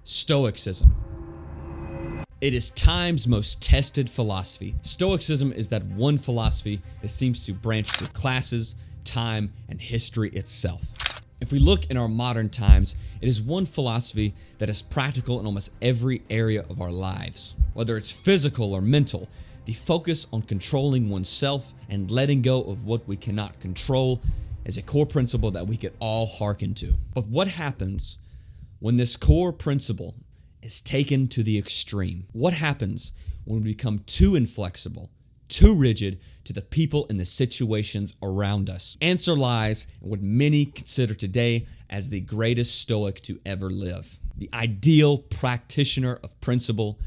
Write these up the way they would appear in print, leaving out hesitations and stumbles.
Stoicism. It is time's most tested philosophy. Stoicism is that one philosophy that seems to branch through classes, time, and history itself. If we look in our modern times, it is one philosophy that is practical in almost every area of our lives. Whether it's physical or mental, the focus on controlling oneself and letting go of what we cannot control is a core principle that we could all hearken to. But what happens when this core principle is taken to the extreme? What happens when we become too inflexible, too rigid to the people and the situations around us? Answer lies in what many consider today as the greatest Stoic to ever live, the ideal practitioner of principle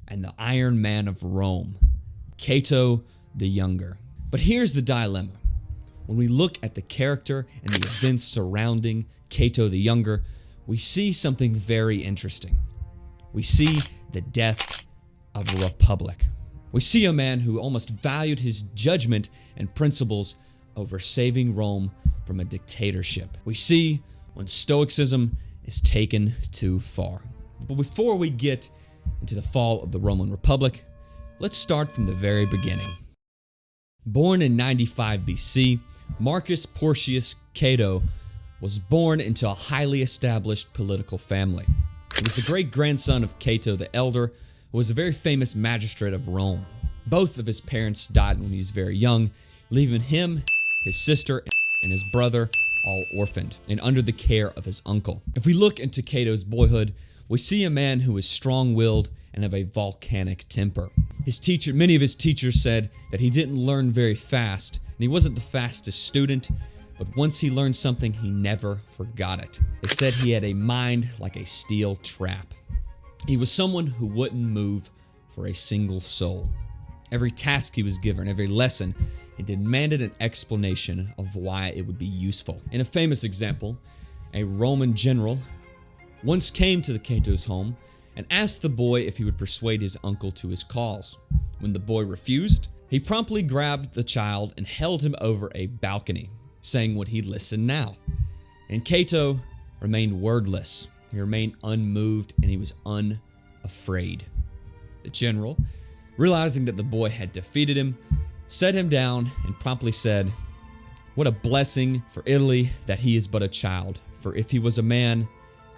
and the Iron Man of Rome, Cato the Younger. But here's the dilemma. When we look at the character and the events surrounding Cato the Younger, we see something very interesting. We see the death of a republic. We see a man who almost valued his judgment and principles over saving Rome from a dictatorship. We see when Stoicism is taken too far. But before we get into the fall of the Roman Republic, let's start from the very beginning. Born in 95 BC, Marcus Porcius Cato was born into a highly established political family. He was the great-grandson of Cato the Elder, who was a very famous magistrate of Rome. Both of his parents died when he was very young, leaving him, his sister, and his brother all orphaned and under the care of his uncle. If we look into Cato's boyhood, we see a man who is strong-willed and of a volcanic temper. Many of his teachers said that he didn't learn very fast, and he wasn't the fastest student, but once he learned something, he never forgot it. They said he had a mind like a steel trap. He was someone who wouldn't move for a single soul. Every task he was given, every lesson, it demanded an explanation of why it would be useful. In a famous example, a Roman general once came to the Cato's home and asked the boy if he would persuade his uncle to his cause. When the boy refused, he promptly grabbed the child and held him over a balcony, saying would he listen now? And Cato remained wordless. He remained unmoved and he was unafraid. The general, realizing that the boy had defeated him, set him down and promptly said, "What a blessing for Italy that he is but a child, for if he was a man,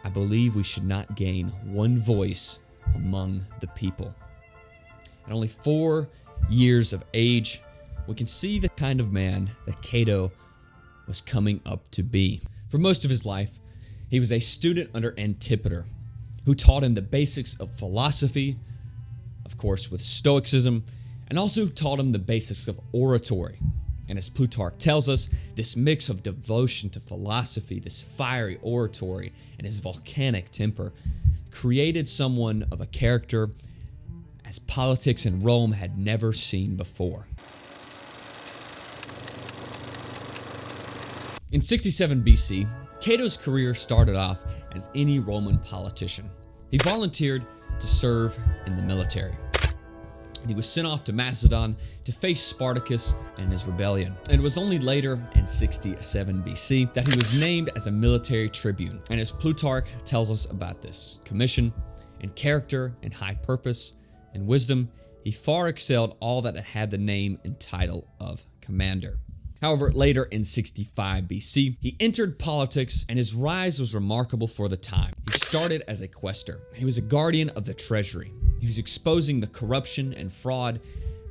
I believe we should not gain one voice among the people." At only 4 years of age, we can see the kind of man that Cato was coming up to be. For most of his life, he was a student under Antipater, who taught him the basics of philosophy, of course with Stoicism, and also taught him the basics of oratory. And as Plutarch tells us, this mix of devotion to philosophy, this fiery oratory, and his volcanic temper created someone of a character as politics in Rome had never seen before. In 67 BC, Cato's career started off as any Roman politician. He volunteered to serve in the military, and he was sent off to Macedon to face Spartacus and his rebellion. And it was only later in 67 BC that he was named as a military tribune. And as Plutarch tells us about this commission, in character and high purpose and wisdom, he far excelled all that had the name and title of commander. However, later in 65 BC, he entered politics and his rise was remarkable for the time. He started as a quaestor. He was a guardian of the treasury. He was exposing the corruption and fraud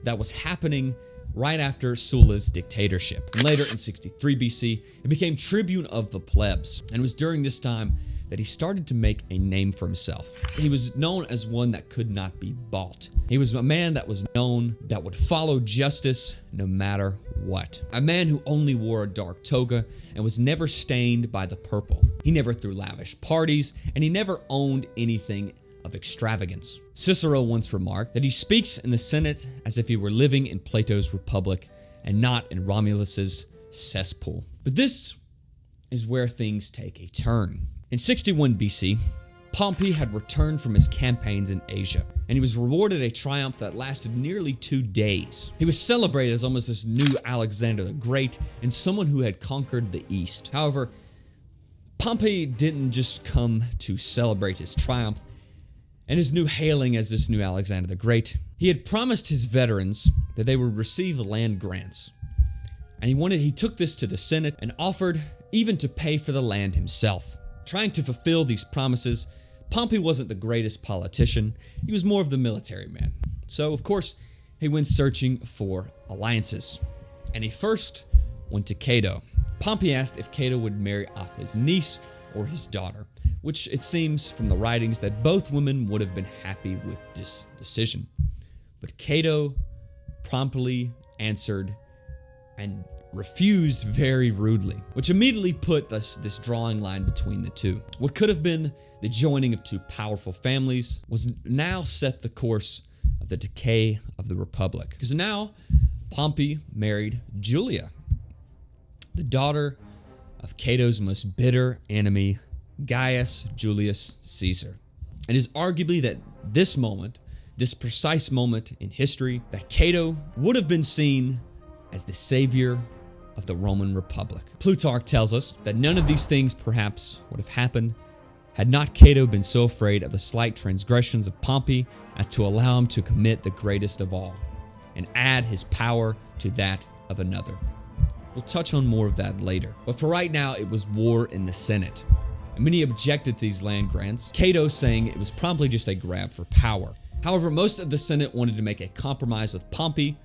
that was happening right after Sulla's dictatorship. And later in 63 BC, he became tribune of the plebs. And it was during this time that he started to make a name for himself. He was known as one that could not be bought. He was a man that was known that would follow justice no matter what. A man who only wore a dark toga and was never stained by the purple. He never threw lavish parties, and he never owned anything of extravagance. Cicero once remarked that he speaks in the Senate as if he were living in Plato's Republic and not in Romulus's cesspool. But this is where things take a turn. In 61 BC, Pompey had returned from his campaigns in Asia, and he was rewarded a triumph that lasted nearly 2 days. He was celebrated as almost this new Alexander the Great and someone who had conquered the East. However, Pompey didn't just come to celebrate his triumph, and his new hailing as this new Alexander the Great. He had promised his veterans that they would receive land grants, and he took this to the Senate and offered even to pay for the land himself. Trying to fulfill these promises, Pompey wasn't the greatest politician. He was more of the military man. So, of course, he went searching for alliances, and he first went to Cato. Pompey asked if Cato would marry off his niece or his daughter, which it seems from the writings that both women would have been happy with this decision. But Cato promptly answered and refused very rudely, which immediately put this drawing line between the two. What could have been the joining of two powerful families was now set the course of the decay of the Republic. Because now Pompey married Julia, the daughter of Cato's most bitter enemy, Gaius Julius Caesar. It is arguably that this precise moment in history, that Cato would have been seen as the savior of the Roman Republic. Plutarch tells us that none of these things perhaps would have happened had not Cato been so afraid of the slight transgressions of Pompey as to allow him to commit the greatest of all and add his power to that of another. We'll touch on more of that later. But for right now, it was war in the Senate, and many objected to these land grants, Cato saying it was probably just a grab for power. However, most of the Senate wanted to make a compromise with Pompey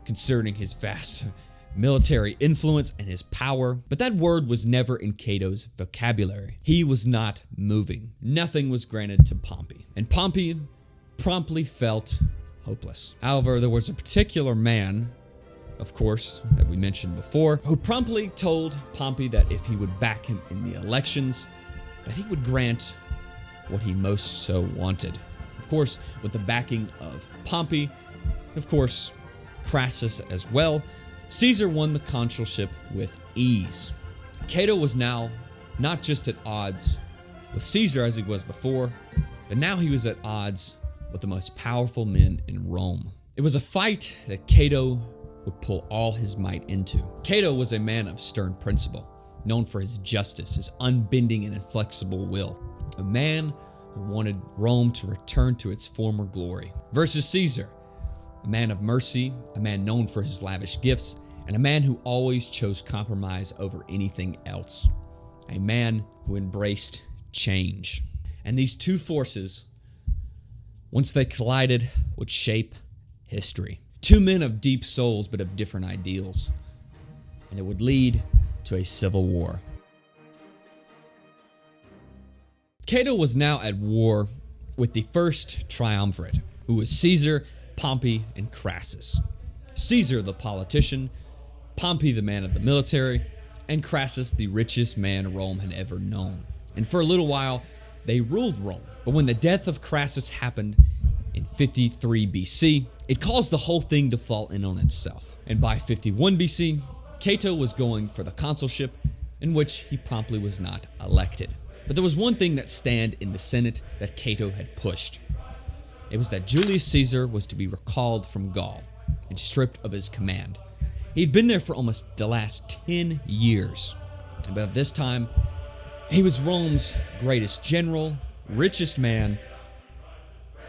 concerning his vast military influence and his power, but that word was never in Cato's vocabulary. He was not moving. Nothing was granted to Pompey, and Pompey promptly felt hopeless. However, there was a particular man, of course, that we mentioned before, who promptly told Pompey that if he would back him in the elections, that he would grant what he most so wanted. Of course, with the backing of Pompey, and of course, Crassus as well, Caesar won the consulship with ease. Cato was now not just at odds with Caesar as he was before, but now he was at odds with the most powerful men in Rome. It was a fight that Cato would pull all his might into. Cato was a man of stern principle, known for his justice, his unbending and inflexible will, a man who wanted Rome to return to its former glory, versus Caesar, a man of mercy, a man known for his lavish gifts, and a man who always chose compromise over anything else, a man who embraced change. And these two forces, once they collided, would shape history. Two men of deep souls but of different ideals, and it would lead to a civil war. Cato was now at war with the first triumvirate, who was Caesar, Pompey, and Crassus. Caesar, the politician, Pompey, the man of the military, and Crassus, the richest man Rome had ever known. And for a little while, they ruled Rome. But when the death of Crassus happened in 53 BC, it caused the whole thing to fall in on itself. And by 51 BC, Cato was going for the consulship, in which he promptly was not elected. But there was one thing that stand in the Senate that Cato had pushed. It was that Julius Caesar was to be recalled from Gaul and stripped of his command. He'd been there for almost the last 10 years. And by this time, he was Rome's greatest general, richest man,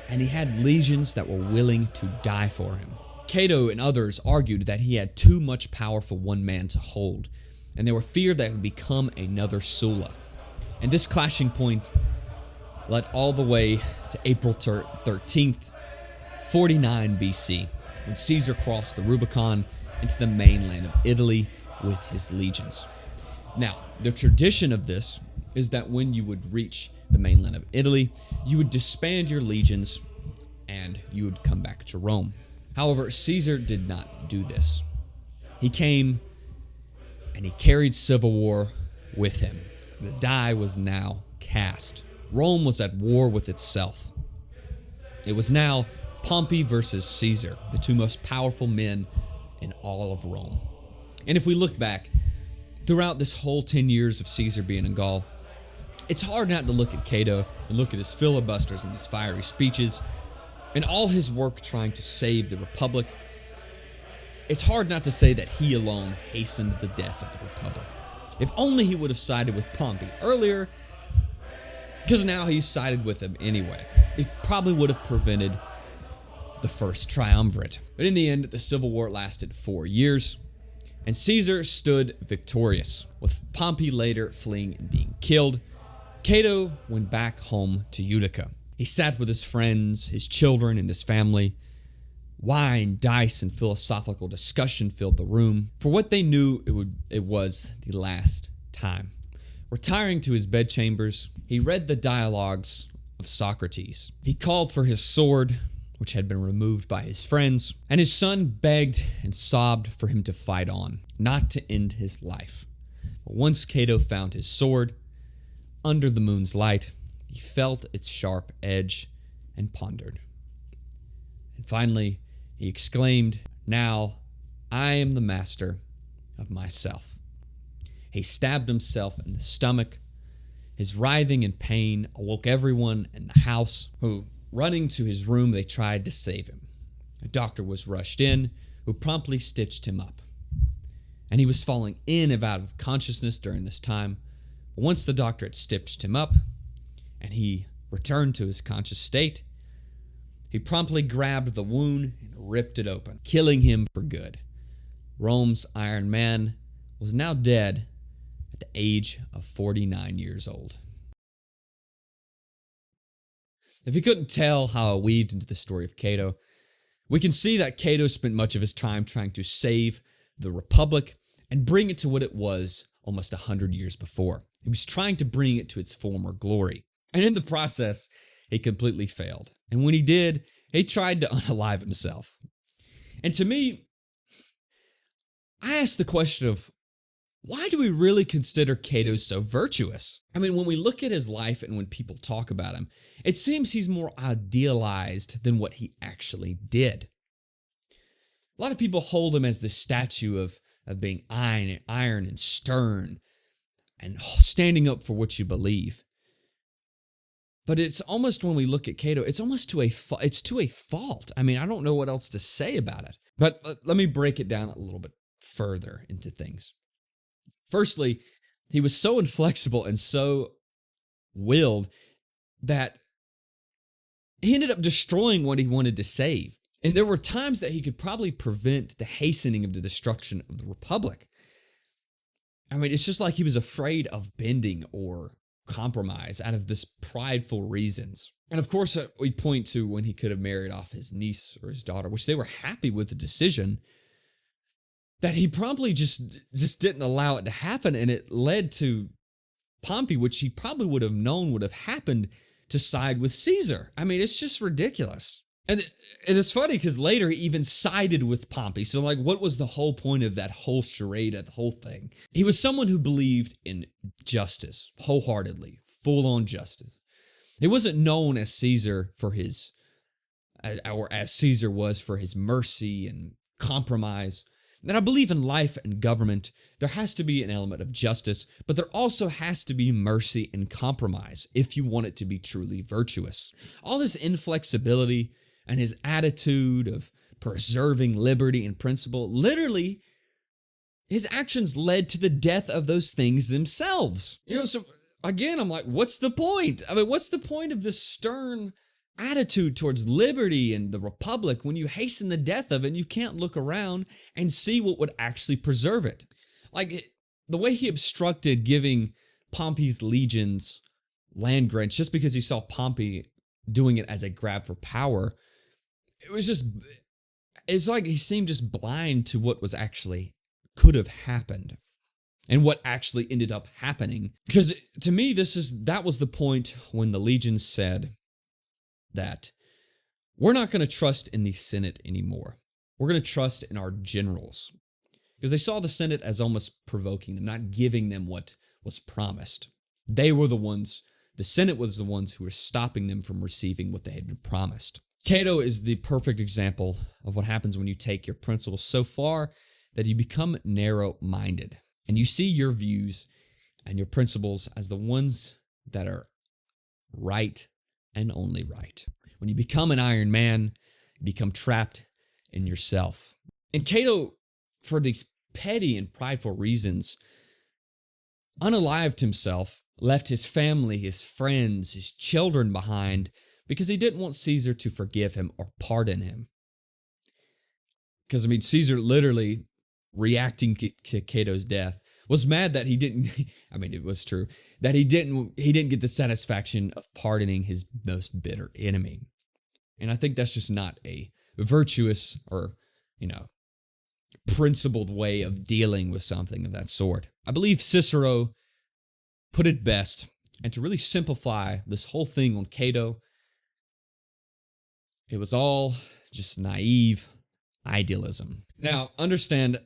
and he had legions that were willing to die for him. Cato and others argued that he had too much power for one man to hold, and they were feared that it would become another Sulla. And this clashing point led all the way to April 13th, 49 BC, when Caesar crossed the Rubicon into the mainland of Italy with his legions. Now, the tradition of this is that when you would reach the mainland of Italy, you would disband your legions and you would come back to Rome. However, Caesar did not do this. He came and he carried civil war with him. The die was now cast. Rome was at war with itself. It was now Pompey versus Caesar, the two most powerful men in all of Rome. And if we look back, throughout this whole 10 years of Caesar being in Gaul, it's hard not to look at Cato and look at his filibusters and his fiery speeches and all his work trying to save the Republic. It's hard not to say that he alone hastened the death of the Republic. If only he would have sided with Pompey earlier, because now he's sided with him anyway. it probably would have prevented the first triumvirate. But in the end, the civil war lasted 4 years, and Caesar stood victorious, with Pompey later fleeing and being killed. Cato went back home to Utica. He sat with his friends, his children, and his family. Wine, dice, and philosophical discussion filled the room. For what they knew, it was the last time. Retiring to his bedchambers, he read the dialogues of Socrates. He called for his sword, which had been removed by his friends, and his son begged and sobbed for him to fight on, not to end his life. But once Cato found his sword, under the moon's light, he felt its sharp edge and pondered. And finally, he exclaimed, "Now I am the master of myself." He stabbed himself in the stomach. His writhing in pain awoke everyone in the house, who, running to his room, they tried to save him. A doctor was rushed in, who promptly stitched him up. And he was falling in and out of consciousness during this time. But once the doctor had stitched him up, and he returned to his conscious state, he promptly grabbed the wound and ripped it open, killing him for good. Rome's Iron Man was now dead at the age of 49 years old. If you couldn't tell how I weaved into the story of Cato, we can see that Cato spent much of his time trying to save the Republic and bring it to what it was almost 100 years before. He was trying to bring it to its former glory. And in the process, he completely failed. And when he did, he tried to unalive himself. And to me, I asked the question of, why do we really consider Cato so virtuous? I mean, when we look at his life and when people talk about him, it seems he's more idealized than what he actually did. A lot of people hold him as this statue of being iron and stern and standing up for what you believe. But it's almost, when we look at Cato, it's almost to a fault. I mean, I don't know what else to say about it. But let me break it down a little bit further into things. Firstly, he was so inflexible and so willed that he ended up destroying what he wanted to save. And there were times that he could probably prevent the hastening of the destruction of the Republic. I mean, it's just like he was afraid of bending or compromise out of this prideful reasons. And of course, we point to when he could have married off his niece or his daughter, which they were happy with the decision, that he promptly just didn't allow it to happen, and it led to Pompey, which he probably would have known would have happened, to side with Caesar. I mean, it's just ridiculous. And it is funny because later he even sided with Pompey. So like, what was the whole point of that whole charade, that whole thing? He was someone who believed in justice wholeheartedly, full-on justice. He wasn't known as Caesar for his, or as Caesar was for his mercy and compromise. And I believe in life and government, there has to be an element of justice, but there also has to be mercy and compromise if you want it to be truly virtuous. All this inflexibility and his attitude of preserving liberty and principle, literally, his actions led to the death of those things themselves. So again, I'm like, what's the point? I mean, what's the point of this stern attitude towards liberty and the Republic when you hasten the death of it and you can't look around and see what would actually preserve it? Like, the way he obstructed giving Pompey's legions land grants just because he saw Pompey doing it as a grab for power, it's like he seemed just blind to what was actually could have happened and what actually ended up happening. Because to me, that was the point when the legions said that we're not going to trust in the Senate anymore. We're going to trust in our generals. Because they saw the Senate as almost provoking them, not giving them what was promised. They were the ones, the Senate was the ones who were stopping them from receiving what they had been promised. Cato is the perfect example of what happens when you take your principles so far that you become narrow-minded. And you see your views and your principles as the ones that are right and only right. When you become an Iron Man, you become trapped in yourself. And Cato, for these petty and prideful reasons, unalived himself, left his family, his friends, his children behind, because he didn't want Caesar to forgive him or pardon him. Because, I mean, Caesar literally reacting to Cato's death was mad that he didn't, I mean, it was true, that he didn't get the satisfaction of pardoning his most bitter enemy. And I think that's just not a virtuous or, principled way of dealing with something of that sort. I believe Cicero put it best, and to really simplify this whole thing on Cato, it was all just naive idealism. Now, understand,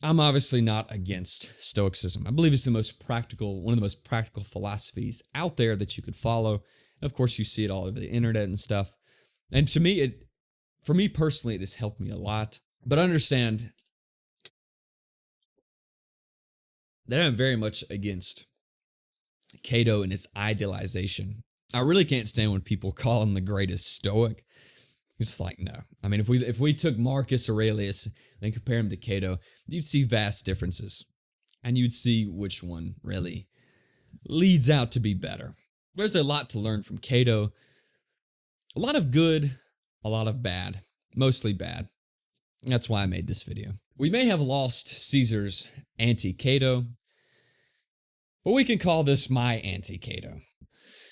I'm obviously not against Stoicism. I believe it's one of the most practical philosophies out there that you could follow. And of course, you see it all over the internet and stuff. And to me, for me personally, it has helped me a lot. But understand that I'm very much against Cato and his idealization. I really can't stand when people call him the greatest Stoic. It's like, no. I mean, if we took Marcus Aurelius and compare him to Cato, you'd see vast differences. And you'd see which one really leads out to be better. There's a lot to learn from Cato. A lot of good, a lot of bad. Mostly bad. That's why I made this video. We may have lost Caesar's anti-Cato, but we can call this my anti-Cato.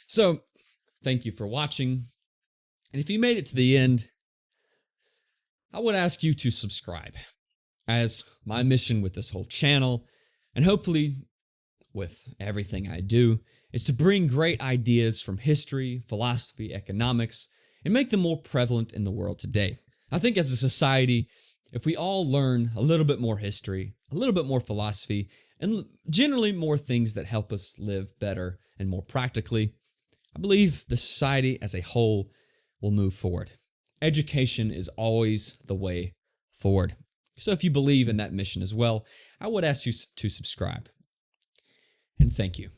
So, thank you for watching. And if you made it to the end, I would ask you to subscribe, as my mission with this whole channel, and hopefully with everything I do, is to bring great ideas from history, philosophy, economics, and make them more prevalent in the world today. I think as a society, if we all learn a little bit more history, a little bit more philosophy, and generally more things that help us live better and more practically, I believe the society as a whole will move forward. Education is always the way forward. So if you believe in that mission as well, I would ask you to subscribe. And thank you.